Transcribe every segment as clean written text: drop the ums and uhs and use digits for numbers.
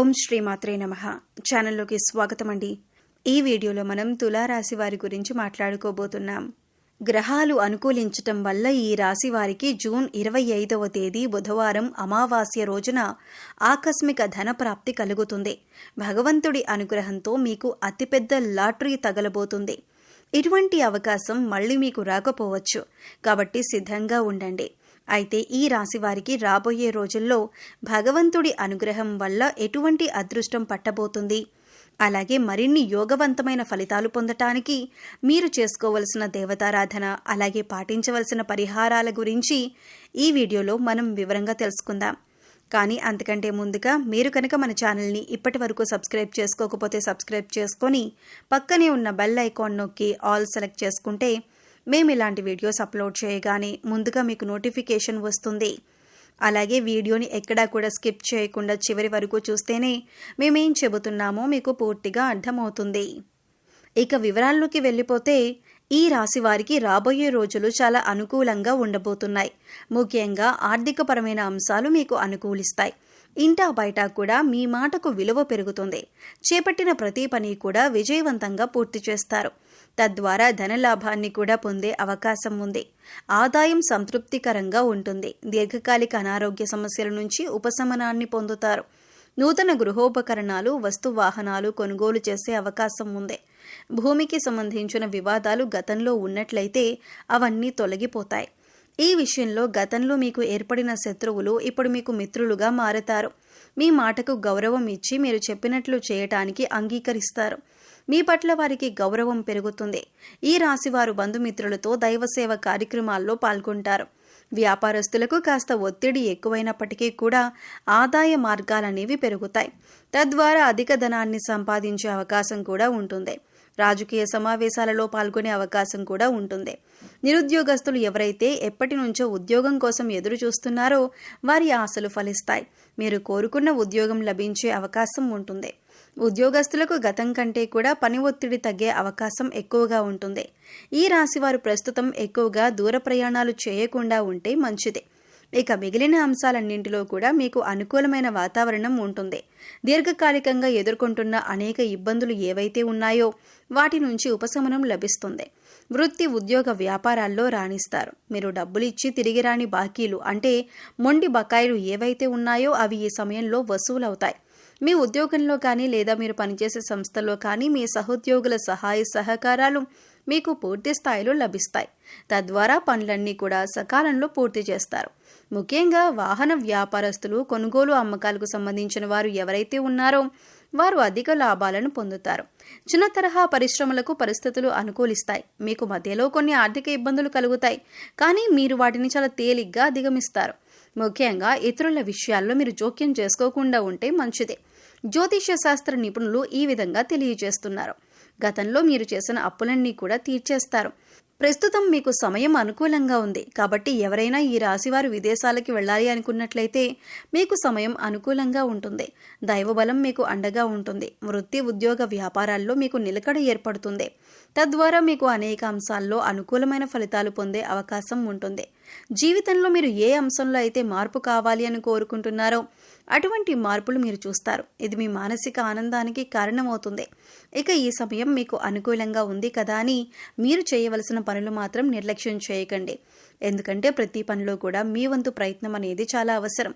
ఓం శ్రీ మాత్రే నమః. ఛానల్లోకి స్వాగతం అండి. ఈ వీడియోలో మనం తులారాశి వారి గురించి మాట్లాడుకోబోతున్నాం. గ్రహాలు అనుకూలించటం వల్ల ఈ రాశి వారికి జూన్ 25వ తేదీ బుధవారం అమావాస్య రోజున ఆకస్మిక ధనప్రాప్తి కలుగుతుంది. భగవంతుడి అనుగ్రహంతో మీకు అతిపెద్ద లాటరీ తగలబోతుంది. ఇటువంటి అవకాశం మళ్ళీ మీకు రాకపోవచ్చు, కాబట్టి సిద్ధంగా ఉండండి. అయితే ఈ రాశి వారికి రాబోయే రోజుల్లో భగవంతుడి అనుగ్రహం వల్ల ఎటువంటి అదృష్టం పట్టబోతుంది, అలాగే మరిన్ని యోగవంతమైన ఫలితాలు పొందటానికి మీరు చేసుకోవలసిన దేవతారాధన, అలాగే పాటించవలసిన పరిహారాల గురించి ఈ వీడియోలో మనం వివరంగా తెలుసుకుందాం. కానీ అంతకంటే ముందుగా మీరు కనుక మన ఛానల్ని ఇప్పటి వరకు సబ్స్క్రైబ్ చేసుకోకపోతే సబ్స్క్రైబ్ చేసుకొని పక్కనే ఉన్న బెల్ ఐకాన్ నొక్కి ఆల్ సెలెక్ట్ చేసుకుంటే మేము ఇలాంటి వీడియోస్ అప్లోడ్ చేయగానే ముందుగా మీకు నోటిఫికేషన్ వస్తుంది. అలాగే వీడియోని ఎక్కడా కూడా స్కిప్ చేయకుండా చివరి వరకు చూస్తేనే మేమేం చెబుతున్నామో మీకు పూర్తిగా అర్థమవుతుంది. ఇక వివరాల్లోకి వెళ్ళిపోతే ఈ రాశి వారికి రాబోయే రోజులు చాలా అనుకూలంగా ఉండబోతున్నాయి. ముఖ్యంగా ఆర్థికపరమైన అంశాలు మీకు అనుకూలిస్తాయి. ఇంటా బయట కూడా మీ మాటకు విలువ పెరుగుతుంది. చేపట్టిన ప్రతి పని కూడా విజయవంతంగా పూర్తి చేస్తారు. తద్వారా ధనలాభాన్ని కూడా పొందే అవకాశం ఉంది. ఆదాయం సంతృప్తికరంగా ఉంటుంది. దీర్ఘకాలిక అనారోగ్య సమస్యల నుంచి ఉపశమనాన్ని పొందుతారు. నూతన గృహోపకరణాలు, వస్తు వాహనాలు కొనుగోలు చేసే అవకాశం ఉంది. భూమికి సంబంధించిన వివాదాలు గతంలో ఉన్నట్లయితే అవన్నీ తొలగిపోతాయి. ఈ విషయంలో గతంలో మీకు ఏర్పడిన శత్రువులు ఇప్పుడు మీకు మిత్రులుగా మారతారు. మీ మాటకు గౌరవం ఇచ్చి మీరు చెప్పినట్లు చేయటానికి అంగీకరిస్తారు. మీ పట్ల వారికి గౌరవం పెరుగుతుంది. ఈ రాశివారు బంధుమిత్రులతో దైవసేవ కార్యక్రమాల్లో పాల్గొంటారు. వ్యాపారస్తులకు కాస్త ఒత్తిడి ఎక్కువైనప్పటికీ కూడా ఆదాయ మార్గాలనేవి పెరుగుతాయి. తద్వారా అధిక ధనాన్ని సంపాదించే అవకాశం కూడా ఉంటుంది. రాజకీయ సమావేశాలలో పాల్గొనే అవకాశం కూడా ఉంటుంది. నిరుద్యోగస్తులు ఎవరైతే ఎప్పటి నుంచో ఉద్యోగం కోసం ఎదురు చూస్తున్నారో వారి ఆశలు ఫలిస్తాయి. మీరు కోరుకున్న ఉద్యోగం లభించే అవకాశం ఉంటుంది. ఉద్యోగస్తులకు గతం కంటే కూడా పని ఒత్తిడి తగ్గే అవకాశం ఎక్కువగా ఉంటుంది. ఈ రాశివారు ప్రస్తుతం ఎక్కువగా దూర ప్రయాణాలు చేయకుండా ఉంటే మంచిది. ఇక మిగిలిన అంశాలన్నింటిలో కూడా మీకు అనుకూలమైన వాతావరణం ఉంటుంది. దీర్ఘకాలికంగా ఎదుర్కొంటున్న అనేక ఇబ్బందులు ఏవైతే ఉన్నాయో వాటి నుంచి ఉపశమనం లభిస్తుంది. వృత్తి, ఉద్యోగ, వ్యాపారాల్లో రాణిస్తారు. మీరు డబ్బులు ఇచ్చి తిరిగి రాని బాకీలు అంటే మొండి బకాయిలు ఏవైతే ఉన్నాయో అవి ఈ సమయంలో వసూలవుతాయి. మీ ఉద్యోగంలో కానీ లేదా మీరు పనిచేసే సంస్థలో కానీ మీ సహోద్యోగుల సహాయ సహకారాలు మీకు పూర్తి స్థాయిలో లభిస్తాయి. తద్వారా పనులన్నీ కూడా సకాలంలో పూర్తి చేస్తారు. ముఖ్యంగా వాహన వ్యాపారస్తులు, కొనుగోలు అమ్మకాలకు సంబంధించిన వారు ఎవరైతే ఉన్నారో వారు అధిక లాభాలను పొందుతారు. చిన్న తరహా పరిశ్రమలకు పరిస్థితులు అనుకూలిస్తాయి. మీకు మధ్యలో కొన్ని ఆర్థిక ఇబ్బందులు కలుగుతాయి, కానీ మీరు వాటిని చాలా తేలిగ్గా అధిగమిస్తారు. ముఖ్యంగా ఇతరుల విషయాల్లో మీరు జోక్యం చేసుకోకుండా ఉంటే మంచిది. జ్యోతిష్య శాస్త్ర నిపుణులు ఈ విధంగా తెలియజేస్తున్నారు. గతంలో మీరు చేసిన అప్పులన్నీ కూడా తీర్చేస్తారు. ప్రస్తుతం మీకు సమయం అనుకూలంగా ఉంది. కాబట్టి ఎవరైనా ఈ రాశివారు విదేశాలకి వెళ్ళాలి అనుకున్నట్లయితే మీకు సమయం అనుకూలంగా ఉంటుంది. దైవబలం మీకు అండగా ఉంటుంది. వృత్తి, ఉద్యోగ, వ్యాపారాల్లో మీకు నిలకడ ఏర్పడుతుంది. తద్వారా మీకు అనేక అంశాల్లో అనుకూలమైన ఫలితాలు పొందే అవకాశం ఉంటుంది. జీవితంలో మీరు ఏ అంశంలో అయితే మార్పు కావాలి అని కోరుకుంటున్నారో అటువంటి మార్పులు మీరు చూస్తారు. ఇది మీ మానసిక ఆనందానికి కారణమవుతుంది. ఇక ఈ సమయం మీకు అనుకూలంగా ఉంది కదా అని మీరు చేయవలసిన పనులు మాత్రం నిర్లక్ష్యం చేయకండి. ఎందుకంటే ప్రతి పనిలో కూడా మీ వంతు ప్రయత్నం అనేది చాలా అవసరం.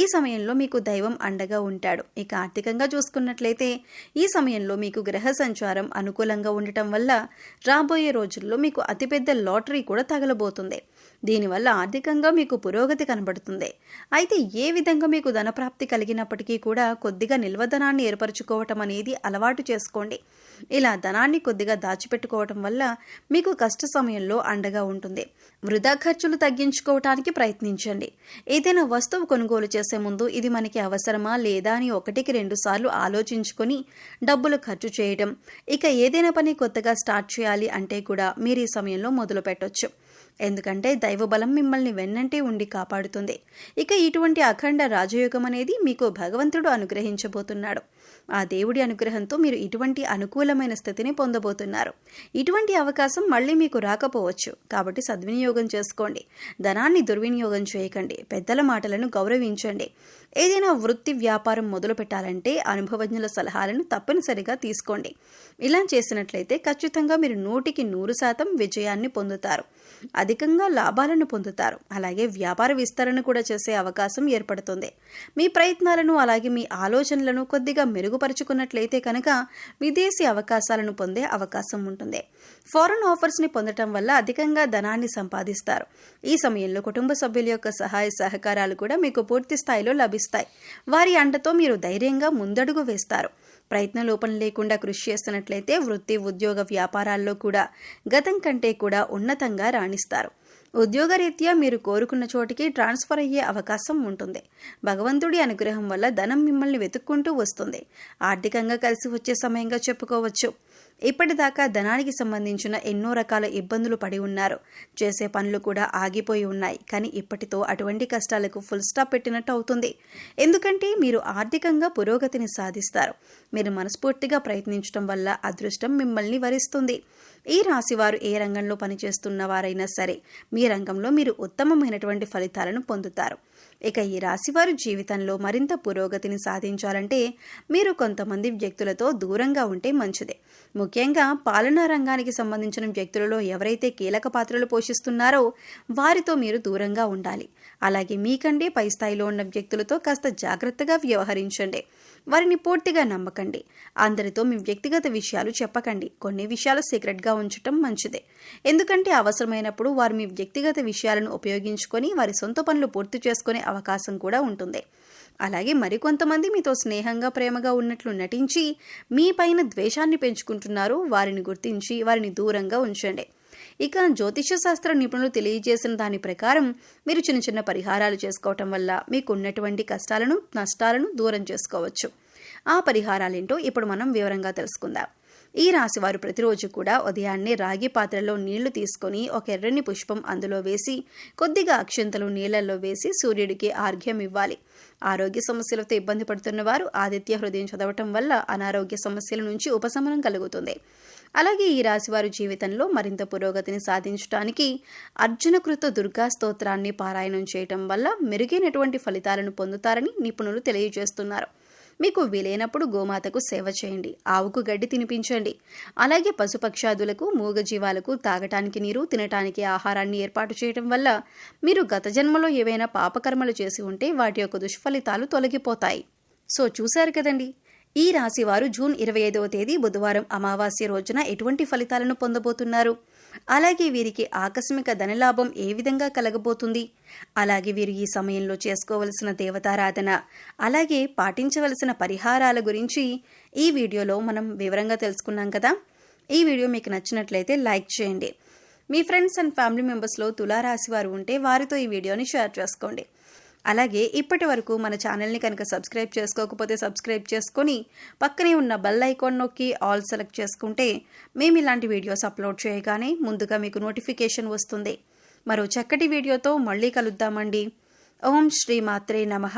ఈ సమయంలో మీకు దైవం అండగా ఉంటాడు. ఇక ఆర్థికంగా చూసుకున్నట్లయితే ఈ సమయంలో మీకు గ్రహ సంచారం అనుకూలంగా ఉండటం వల్ల రాబోయే రోజుల్లో మీకు అతిపెద్ద లాటరీ కూడా తగలబోతుంది. దీనివల్ల ఆర్థికంగా మీకు పురోగతి కనబడుతుంది. అయితే ఏ విధంగా మీకు ధనప్రాప్తి కలిగినప్పటికీ కూడా కొద్దిగా నిల్వధనాన్ని ఏర్పరచుకోవటం అనేది అలవాటు చేసుకోండి. ఇలా ధనాన్ని కొద్దిగా దాచిపెట్టుకోవటం వల్ల మీకు కష్ట సమయంలో అండగా ఉంటుంది. వృధా ఖర్చులు తగ్గించుకోవటానికి ప్రయత్నించండి. ఏదైనా వస్తువు కొనుగోలు చేసే ముందు ఇది మనకి అవసరమా లేదా అని 1-2 సార్లు ఆలోచించుకొని డబ్బులు ఖర్చు చేయడం. ఇక ఏదైనా పని కొత్తగా స్టార్ట్ చేయాలి అంటే కూడా మీరు ఈ సమయంలో మొదలు పెట్టొచ్చు. ఎందుకంటే దైవబలం మిమ్మల్ని వెన్నంటే ఉండి కాపాడుతుంది. ఇక ఇటువంటి అఖండ రాజయోగం అనేది మీకు భగవంతుడు అనుగ్రహించబోతున్నాడు. ఆ దేవుడి అనుగ్రహంతో మీరు ఇటువంటి అనుకూలమైన స్థితిని పొందబోతున్నారు. ఇటువంటి అవకాశం మళ్ళీ మీకు రాకపోవచ్చు, కాబట్టి సద్వినియోగం చేసుకోండి. ధనాన్ని దుర్వినియోగం చేయకండి. పెద్దల మాటలను గౌరవించండి. ఏదైనా వృత్తి వ్యాపారం మొదలు పెట్టాలంటే అనుభవజ్ఞుల సలహాలను తప్పనిసరిగా తీసుకోండి. ఇలా చేసినట్లయితే ఖచ్చితంగా మీరు 100% విజయాన్ని పొందుతారు, అధికంగా లాభాలను పొందుతారు. అలాగే వ్యాపార విస్తరణ కూడా చేసే అవకాశం ఏర్పడుతుంది. మీ ప్రయత్నాలను అలాగే మీ ఆలోచనలను కొద్దిగా మెరుగుపరుచుకున్నట్లయితే కనుక విదేశీ అవకాశాలను పొందే అవకాశం ఉంటుంది. ఫారెన్ ఆఫర్స్ని పొందటం వల్ల అధికంగా ధనాన్ని సంపాదిస్తారు. ఈ సమయంలో కుటుంబ సభ్యుల యొక్క సహాయ సహకారాలు కూడా మీకు పూర్తి స్థాయిలో లభిస్తాయి. వారి అండతో మీరు ధైర్యంగా ముందడుగు వేస్తారు. ప్రయత్న లోపం లేకుండా కృషి చేస్తున్నట్లయితే వృత్తి, ఉద్యోగ, వ్యాపారాల్లో కూడా గతం కంటే కూడా ఉన్నతంగా రాణిస్తారు. ఉద్యోగరీత్యా మీరు కోరుకున్న చోటికి ట్రాన్స్ఫర్ అయ్యే అవకాశం ఉంటుంది. భగవంతుడి అనుగ్రహం వల్ల ధనం మిమ్మల్ని వెతుక్కుంటూ వస్తుంది. ఆర్థికంగా కలిసి వచ్చే సమయంగా చెప్పుకోవచ్చు. ఇప్పటిదాకా ధనానికి సంబంధించిన ఎన్నో రకాల ఇబ్బందులు పడి ఉన్నారు. చేసే పనులు కూడా ఆగిపోయి ఉన్నాయి. కానీ ఇప్పటితో అటువంటి కష్టాలకు ఫుల్ స్టాప్ పెట్టినట్టు అవుతుంది. ఎందుకంటే మీరు ఆర్థికంగా పురోగతిని సాధిస్తారు. మీరు మనస్ఫూర్తిగా ప్రయత్నించడం వల్ల అదృష్టం మిమ్మల్ని వరిస్తుంది. ఈ రాశివారు ఏ రంగంలో పనిచేస్తున్న వారైనా సరే మీ రంగంలో మీరు ఉత్తమమైనటువంటి ఫలితాలను పొందుతారు. ఇక ఈ రాశివారు జీవితంలో మరింత పురోగతిని సాధించాలంటే మీరు కొంతమంది వ్యక్తులతో దూరంగా ఉంటే మంచిదే. ముఖ్యంగా పాలనా రంగానికి సంబంధించిన వ్యక్తులలో ఎవరైతే కీలక పాత్రలు పోషిస్తున్నారో వారితో మీరు దూరంగా ఉండాలి. అలాగే మీకంటే పై స్థాయిలో ఉన్న వ్యక్తులతో కాస్త జాగ్రత్తగా వ్యవహరించండి. వారిని పూర్తిగా నమ్మకండి. అందరితో మీ వ్యక్తిగత విషయాలు చెప్పకండి. కొన్ని విషయాలు సీక్రెట్గా ఉంచటం మంచిదే. ఎందుకంటే అవసరమైనప్పుడు వారు మీ వ్యక్తిగత విషయాలను ఉపయోగించుకొని వారి సొంత పనులు పూర్తి చేసుకునే అవకాశం కూడా ఉంటుంది. అలాగే మరికొంతమంది మీతో స్నేహంగా, ప్రేమగా ఉన్నట్లు నటించి మీ పైన ద్వేషాన్ని పెంచుకుంటున్నారు. వారిని గుర్తించి వారిని దూరంగా ఉంచండి. ఇక జ్యోతిష శాస్త్ర నిపుణులు తెలియజేసిన దాని ప్రకారం మీరు చిన్న చిన్న పరిహారాలు చేసుకోవటం వల్ల మీకు ఉన్నటువంటి కష్టాలను, నష్టాలను దూరం చేసుకోవచ్చు. ఆ పరిహారాలేంటో ఇప్పుడు మనం వివరంగా తెలుసుకుందాం. ఈ రాశి వారు ప్రతిరోజు కూడా ఉదయాన్నే రాగి పాత్రలో నీళ్లు తీసుకొని ఒక ఎర్రని పుష్పం అందులో వేసి కొద్దిగా అక్షంతలు నీళ్లలో వేసి సూర్యుడికి ఆర్ఘ్యం ఇవ్వాలి. ఆరోగ్య సమస్యలతో ఇబ్బంది పడుతున్న వారు ఆదిత్య హృదయం చదవటం వల్ల అనారోగ్య సమస్యల నుంచి ఉపశమనం కలుగుతుంది. అలాగే ఈ రాశివారు జీవితంలో మరింత పురోగతిని సాధించడానికి అర్జునకృత దుర్గా స్తోత్రాన్ని పారాయణం చేయటం వల్ల మెరుగైనటువంటి ఫలితాలను పొందుతారని నిపుణులు తెలియజేస్తున్నారు. మీకు వీలైనప్పుడు గోమాతకు సేవ చేయండి. ఆవుకు గడ్డి తినిపించండి. అలాగే పశుపక్షాదులకు, మూగజీవాలకు తాగటానికి నీరు, తినటానికి ఆహారాన్ని ఏర్పాటు చేయడం వల్ల మీరు గత జన్మలో ఏవైనా పాపకర్మలు చేసి ఉంటే వాటి యొక్క దుష్ఫలితాలు తొలగిపోతాయి. సో చూశారు కదండి, ఈ రాశివారు జూన్ 25వ తేదీ బుధవారం అమావాస్య రోజున ఎటువంటి ఫలితాలను పొందబోతున్నారు, అలాగే వీరికి ఆకస్మిక ధనలాభం ఏ విధంగా కలగబోతుంది, అలాగే వీరు ఈ సమయంలో చేసుకోవలసిన దేవతారాధన, అలాగే పాటించవలసిన పరిహారాల గురించి ఈ వీడియోలో మనం వివరంగా తెలుసుకున్నాం కదా. ఈ వీడియో మీకు నచ్చినట్లయితే లైక్ చేయండి. మీ ఫ్రెండ్స్ అండ్ ఫ్యామిలీ మెంబర్స్లో తులారాశి వారు ఉంటే వారితో ఈ వీడియోని షేర్ చేసుకోండి. అలాగే ఇప్పటి వరకు మన ఛానల్ని కనుక సబ్స్క్రైబ్ చేసుకోకపోతే సబ్స్క్రైబ్ చేసుకొని పక్కనే ఉన్న బెల్ ఐకాన్ నొక్కి ఆల్ సెలెక్ట్ చేసుకుంటే మేము ఇలాంటి వీడియోస్ అప్లోడ్ చేయగానే ముందుగా మీకు నోటిఫికేషన్ వస్తుంది. మరో చక్కటి వీడియోతో మళ్ళీ కలుద్దామండి. ఓం శ్రీ మాత్రే నమః.